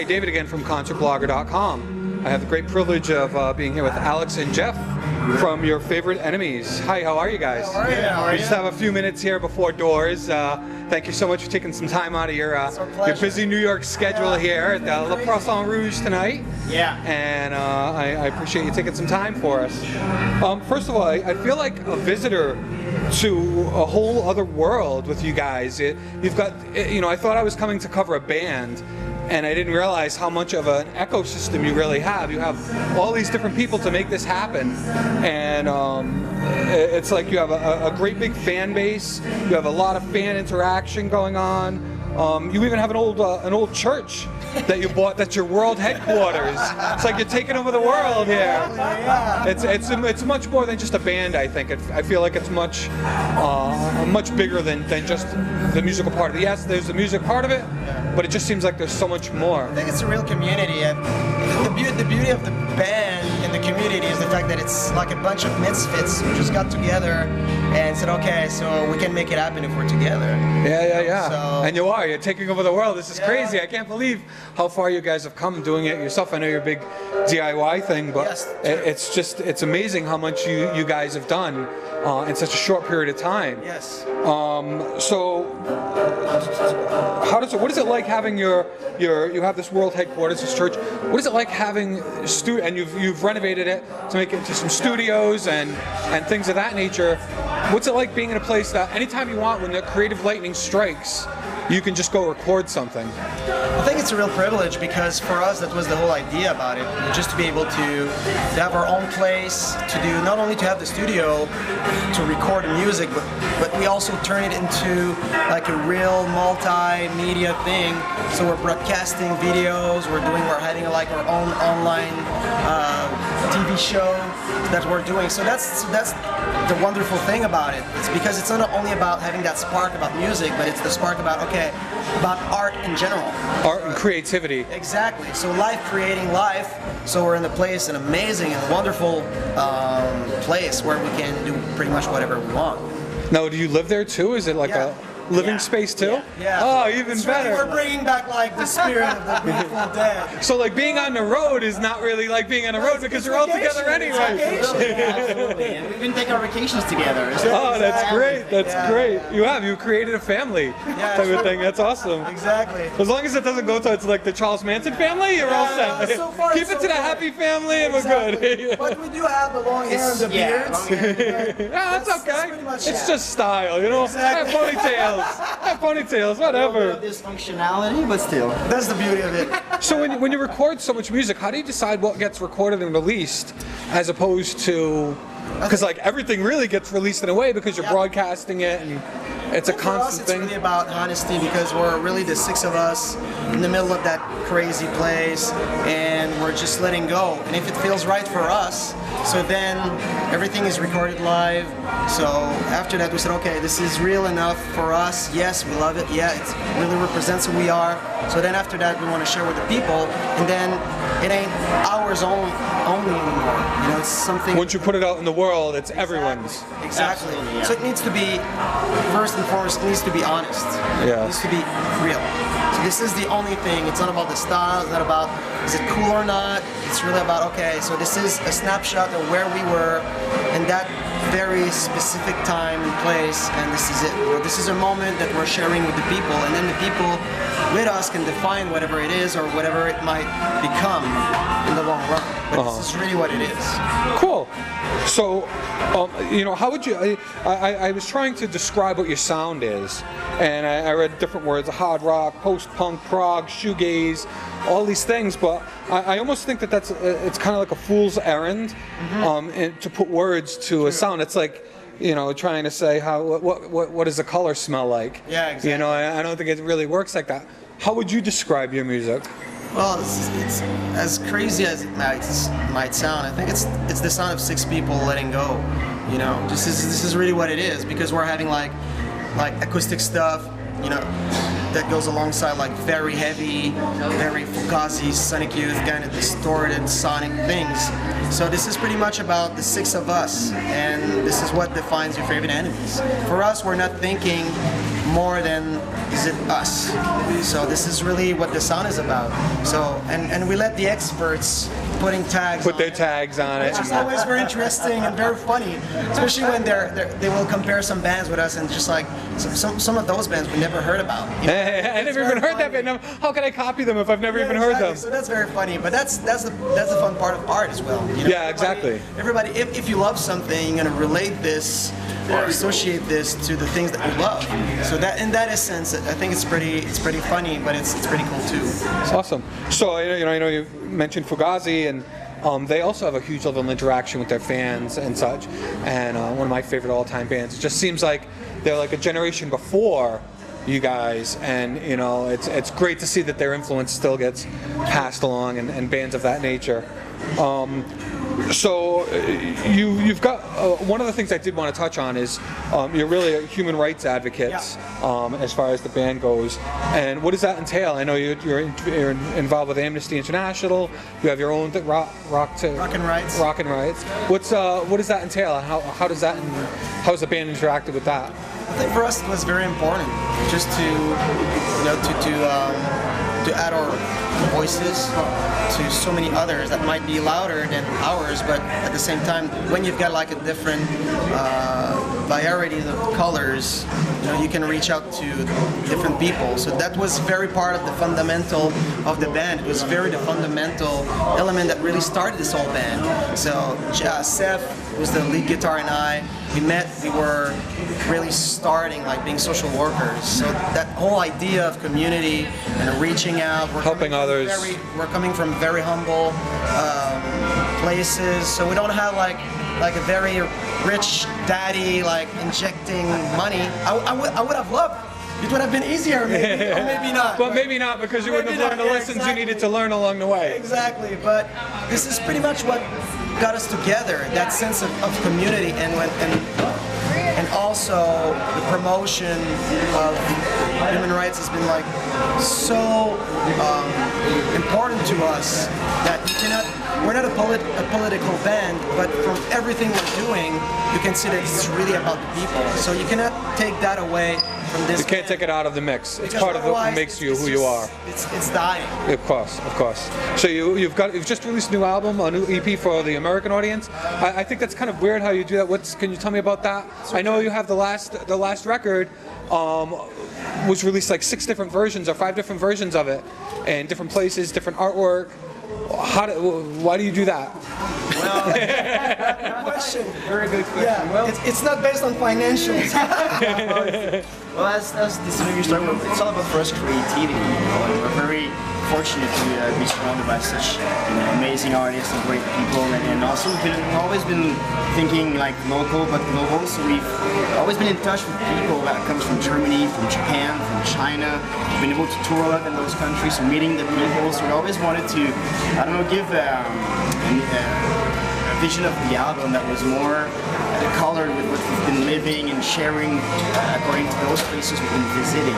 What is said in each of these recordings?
Hi, David again from concertblogger.com. I have the great privilege of being here with Alex and Jeff from Your Favorite Enemies. Hi, how are you guys? How are you? How are We just have a few minutes here before doors. Thank you so much for taking some time out of your busy New York schedule here at the Poisson Rouge tonight. Yeah. And I appreciate you taking some time for us. First of all, I feel like a visitor to a whole other world with you guys. You've got, I thought I was coming to cover a band, and I didn't realize how much of an ecosystem you really have. You have all these different people to make this happen, and it's like you have a great big fan base. You have a lot of fan interaction going on. You even have an old church that you bought. That's your world headquarters. It's like you're taking over the world here. It's much more than just a band. I think I feel like it's much bigger than just the musical part of it. Yes, there's the music part of it, but it just seems like there's so much more. I think it's a real community, and the beauty of the band and the community is the fact that it's like a bunch of misfits who just got together and said, okay, so we can make it happen if we're together. Yeah. So, and you're taking over the world. This is crazy. I can't believe how far you guys have come doing it yourself. I know you're a big DIY thing, but it's amazing how much you guys have done in such a short period of time. Yes. So what is it like having you have this world headquarters, this church? What is it like having and you've renovated it to make it into some studios and things of that nature? What's it like being in a place that anytime you want, when the creative lightning strikes, you can just go record something? I think it's a real privilege, because for us that was the whole idea about it, just to be able to have our own place, not only to have the studio to record music, but we also turn it into like a real multimedia thing. So we're broadcasting videos, we're having like our own online TV show that we're doing. So that's the wonderful thing about it. It's because it's not only about having that spark about music, but it's the spark about art in general. Art and creativity. Exactly. So creating life. So we're in an amazing and wonderful place where we can do pretty much whatever we want. Now, do you live there too? Is it like a living space too? Yeah. Oh, even better. Really, we're bringing back like the spirit of the beautiful dead. So like being on the road is not really like being on the road, because you're all together anyway. Absolutely. And we even take our vacations together. Oh, that's great. That's great. You created a family type of thing. That's awesome. Exactly. As long as it doesn't go to like the Charles Manson family, you're all set. So far, Keep it to the happy family and we're good. But we do have the long hair and the beards. That's okay. It's just style, Exactly. I have ponytails, whatever. Dysfunctionality, but still. That's the beauty of it. So when you record so much music, how do you decide what gets recorded and released, as opposed to, because like everything really gets released in a way because you're broadcasting it and it's a constant thing. It's really about honesty, because we're really the six of us in the middle of that crazy place, and we're just letting go. And if it feels right for us, so then everything is recorded live. So after that we said, okay, this is real enough for us. Yes, we love it. Yeah, it really represents who we are. So then after that we want to share with the people, and then it ain't ours only anymore. It's something. Once you put it out in the world, it's everyone's. Exactly. So it needs to be, first and foremost, it needs to be honest. Yeah. It needs to be real. So this is the only thing. It's not about the style. It's not about is it cool or not. It's really about, okay, so this is a snapshot of where we were in that very specific time and place, and this is it. This is a moment that we're sharing with the people, and then the people with us can define whatever it is or whatever it might become in the long run. But this is really what it is. Cool. So, how would you? I was trying to describe what your sound is, and I read different words: hard rock, post-punk, prog, shoegaze, all these things. But I almost think that it's kind of like a fool's errand, and to put words to a sound. It's like, trying to say what does the color smell like? Yeah, exactly. I don't think it really works like that. How would you describe your music? Well, it's as crazy as it might sound. I think it's the sound of six people letting go. This is really what it is, because we're having like acoustic stuff, you know, that goes alongside like very heavy, very Fugazi, Sonic Youth kind of distorted sonic things. So this is pretty much about the six of us, and this is what defines your favorite enemies. For us, we're not thinking more than is it us. So this is really what the sound is about. So and we let the experts putting tags Put on their it. tags on it. Which is always very interesting and very funny, especially when they will compare some bands with us and just like some of those bands we never heard about. You know? I never even heard that band. Now, how can I copy them if I've never even heard them? So that's very funny, but that's the fun part of art as well. You know, Yeah, exactly. Everybody, if you love something, you're gonna relate this or associate this to the things that you love. So that in that essence, I think it's pretty funny, but it's pretty cool too. Awesome. So I know you mentioned Fugazi, and they also have a huge level of interaction with their fans and such. And one of my favorite all-time bands. It just seems like they're like a generation before you guys, and it's great to see that their influence still gets passed along, and bands of that nature. So you've got one of the things I did want to touch on is you're really a human rights advocates as far as the band goes. And what does that entail? I know you're involved with Amnesty International. You have your own Rockin' Rights. Rockin' Rights. What does that entail? How does the band interacted with that? I think for us it was very important just to add our voices to so many others that might be louder than ours, but at the same time, when you've got like a different variety of colors, you can reach out to different people. So that was very part of the fundamental of the band. It was very the fundamental element that really started this whole band. So Seth was the lead guitar, and we met. We were really starting, like being social workers. So that whole idea of community and reaching out, helping others. We're coming from very humble places, so we don't have like a very rich daddy like injecting money. I would have loved. It would have been easier, maybe, or maybe not. But maybe not, because you wouldn't have learned the lessons you needed to learn along the way. Exactly, but this is pretty much what got us together, that sense of community, and also the promotion of human rights has been like so important to us that we're not a political band, but from everything we're doing, you can see that it's really about the people. So you cannot take that away from this. You can't take it out of the mix. It's part of what makes you who you are. It's dying. Of course. So you've just released a new album, a new EP for the American audience. I think that's kind of weird how you do that. Can you tell me about that? I know you have the last record was released like 6 different versions or 5 different versions of it, in different places, different artwork. Why do you do that? Well, good question. Very good question. Yeah, Well, it's not based on financials. well, as this interview started, it's all about for us creativity. And we're very fortunate to be surrounded by such amazing artists and great people, and also we've always been thinking like local but global. So we've always been in touch with people that comes from Germany, from Japan, from China. We've been able to tour a lot in those countries, so meeting the people. So we always wanted to, give a vision of the album that was more colored with what we've been living and sharing according to those places we've been visiting.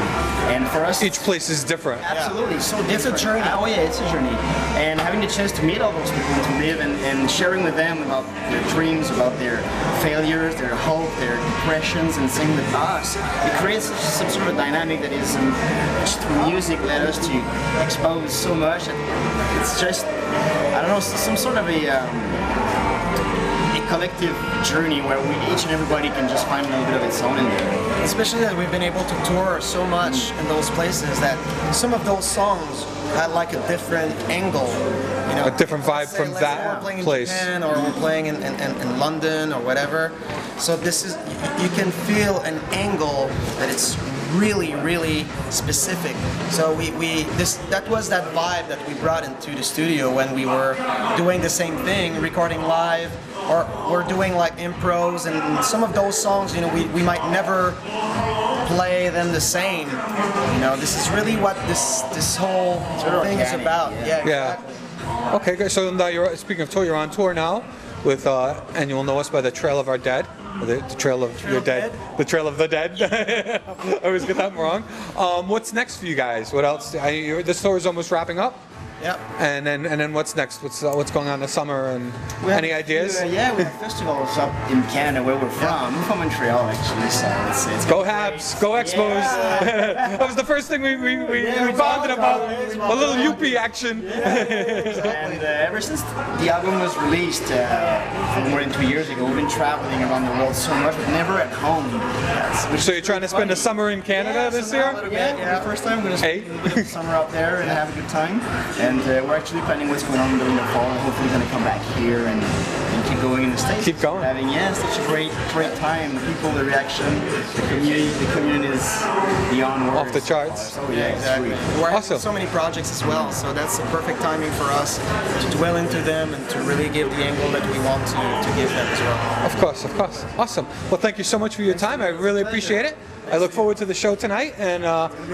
And for us, each place is different. Absolutely, so different. It's a journey. Oh yeah, it's a journey. And having the chance to meet all those people, to live and sharing with them about their dreams, about their failures, their hope, their depressions, and same with us, it creates some sort of a dynamic that is just through music led us to expose so much. It's just, I don't know, some sort of a collective journey where each and everybody can just find a little bit of its own in there. Especially that we've been able to tour so much in those places that some of those songs had like a different angle. A different vibe from that we're playing place. in Japan, or we're playing in London or whatever. So this is, you can feel an angle that it's really, really specific. So that was that vibe that we brought into the studio when we were doing the same thing, recording live, or we're doing like impros, and some of those songs, we might never play them the same. This is really what this whole thing is about. Yeah. Exactly. Okay, good. So now speaking of tour, you're on tour now. with and you'll know us by the Trail of Our Dead, or the Trail of Your Dead, the Trail of the Dead. I always get that wrong. What's next for you guys? What else? This tour is almost wrapping up. Yep. And then what's next? What's going on this summer? And any ideas? Yeah, we have festivals up in Canada where we're from. We're from Montreal actually, so it's Go Habs, go Expos. Yeah. That was the first thing we bonded about. A little Yuppie action. And ever since the album was released more than 2 years ago, we've been traveling around the world so much, but never at home. So you're trying to spend a summer in Canada this year? Yeah, the first time we're going to spend a little bit of summer out there and have a good time. And we're actually planning what's going on during the fall, and hopefully going to come back here and keep going in the States. Keep going. Having such a great time. The people, the reaction, the community is beyond words. Off the charts. Oh yeah, Exactly. exactly. We're Awesome. having so many projects as well, so that's the perfect timing for us to dwell into them and to really give the angle that we want to give them as well. Of course, of course. Awesome. Well, thank you so much for your time. I really appreciate it. I look forward to the show tonight and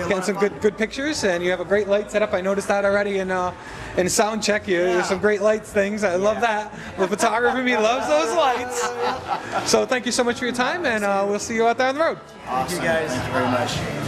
getting some good pictures. And you have a great light setup. I noticed that already in sound check. There's some great lights things. I love that. The photographer in me loves those lights. So thank you so much for your time, and we'll see you out there on the road. Awesome. Thank you guys. Thank you very much.